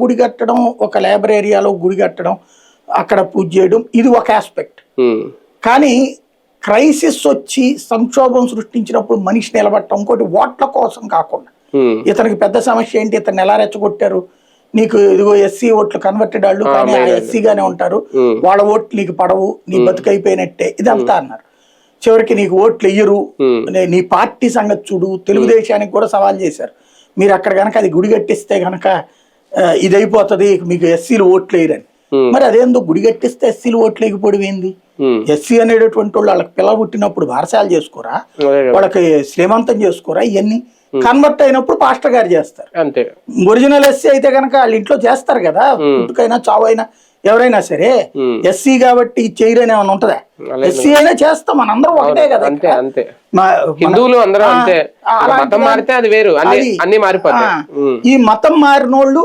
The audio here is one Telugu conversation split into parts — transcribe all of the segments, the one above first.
గుడి కట్టడం, ఒక లేబర్ ఏరియాలో గుడి కట్టడం, అక్కడ పూజ చేయడం, ఇది ఒక ఆస్పెక్ట్. కానీ క్రైసిస్ వచ్చి సంక్షోభం సృష్టించినప్పుడు మనిషి నిలబడటం, ఇంకోటి ఓట్ల కోసం కాకుండా. ఇతనికి పెద్ద సమస్య ఏంటి, ఇతను ఎలా రెచ్చగొట్టారు, నీకు ఇదిగో ఎస్సీ ఓట్లు కన్వర్టెడ్ వాళ్ళు కానీ ఆ ఎస్సీగానే ఉంటారు, వాళ్ళ ఓట్లు నీకు పడవు, నీ బతుకైపోయినట్టే, ఇదంతా అన్నారు. చివరికి నీకు ఓట్లు వెయ్యరు, నీ పార్టీ సంగతి చూడు, తెలుగుదేశానికి కూడా సవాల్ చేశారు, మీరు అక్కడ కనుక అది గుడి కట్టిస్తే కనుక ఇది అయిపోతుంది, మీకు ఎస్సీలు ఓట్లు వేయరని. మరి అదేందో గుడి కట్టిస్తే ఎస్సీలు ఓట్లు వేయకపోవడం ఏంది? ఎస్సీ అనేటటువంటి వాళ్ళు వాళ్ళకి పిల్ల పుట్టినప్పుడు బారసాలు చేసుకోరా, వాళ్ళకి శ్రీమంతం చేసుకోరా, ఇవన్నీ కన్వర్ట్ అయినప్పుడు పాస్టర్ గారు చేస్తారు. అంతే. ఒరిజినల్ ఎస్సీ అయితే కనుక వాళ్ళ ఇంట్లో చేస్తారు కదా, పుట్టుకైనా చావైనా ఎవరైనా సరే. ఎస్సీ కాబట్టి చేయరని ఏమైనా ఉంటదా? ఎస్సీ అయినా చేస్తాం, మనందరం ఒకటే కదా. హిందువులు అందరూ అంతే, మతం మారితే అది వేరు, అన్ని మారిపోతాయి. ఈ మతం మారినోళ్ళు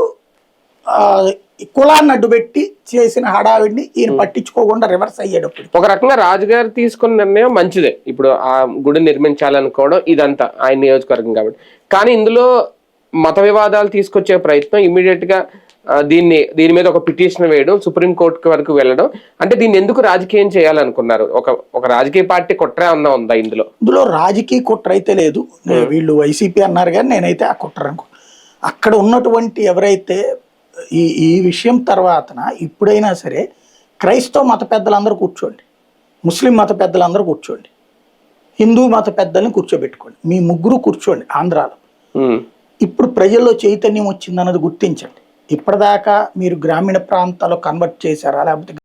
కులాన్ని అడ్డు పెట్టి చేసిన హడావిడిని ఈయన పట్టించుకోకుండా రివర్స్ అయ్యేటప్పుడు ఒక రకంగా రాజుగారు తీసుకున్న నిర్ణయం మంచిదే. ఇప్పుడు ఆ గుడి నిర్మించాలనుకోవడం ఇదంతా ఆయన నియోజకవర్గం కాబట్టి. కానీ ఇందులో మత వివాదాలు తీసుకొచ్చే ప్రయత్నం, ఇమ్మీడియట్ గా దీని మీద ఒక పిటిషన్ వేయడం, సుప్రీంకోర్టు వరకు వెళ్ళడం, అంటే దీన్ని ఎందుకు రాజకీయం చేయాలనుకున్నారు? ఒక రాజకీయ పార్టీ కుట్ర అన్నా ఉందా ఇందులో? ఇందులో రాజకీయ కుట్ర అయితే లేదు. వీళ్ళు వైసీపీ అన్నారు కానీ నేనైతే ఆ కుట్ర అనుకో. అక్కడ ఉన్నటువంటి ఎవరైతే ఈ విషయం తర్వాతన ఇప్పుడైనా సరే క్రైస్తవ మత పెద్దలందరూ కూర్చోండి, ముస్లిం మత పెద్దలందరూ కూర్చోండి, హిందూ మత పెద్దల్ని కూర్చోబెట్టుకోండి, మీ ముగ్గురు కూర్చోండి ఆంధ్రాలో. ఇప్పుడు ప్రజల్లో చైతన్యం వచ్చిందన్నది గుర్తించండి. ఇప్పటిదాకా మీరు గ్రామీణ ప్రాంతాల్లో కన్వర్ట్ చేశారా, లేకపోతే